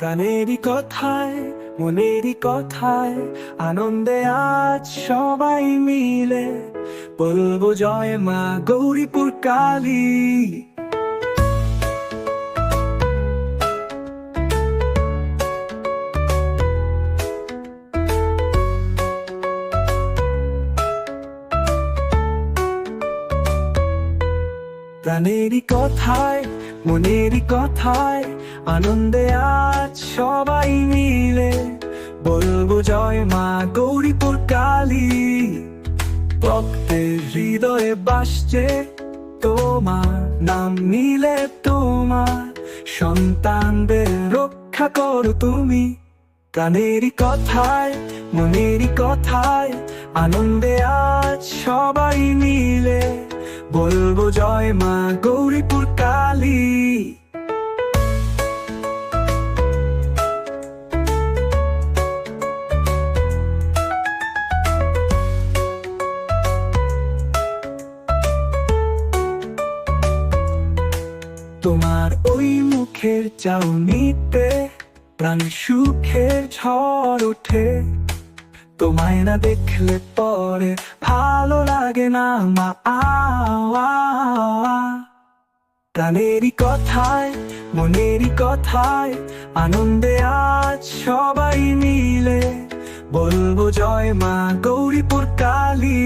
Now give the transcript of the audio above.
প্রাণেরই কথায় মনেরই কথায় আনন্দে আজ সবাই মিলে বলবো জয় মা গৌরীপুর কালী। প্রাণেরই কথায় মনেরই কথায় আনন্দে আজ সবাই মিলে বলবো জয় মা গৌরীপুর কালী। ভক্তের হৃদয়ে বাসছে তোমার নাম, নিলে তোমার সন্তানদের রক্ষা করো তুমি। প্রাণেরই কথায় মনেরই কথায় আনন্দে আজ সবাই মিলে বলবো জয় মা গৌরীপুর কালী। তোমার ওই মুখের চাউনিতে প্রাণ সুখের ঝড় ওঠে, তোমায় না দেখলে পরে ভালো লাগে না মা। প্রাণেরই কথায় মনেরই কথায় আনন্দে আজ সবাই মিলে বলবো জয় মা গৌরীপুর কালী।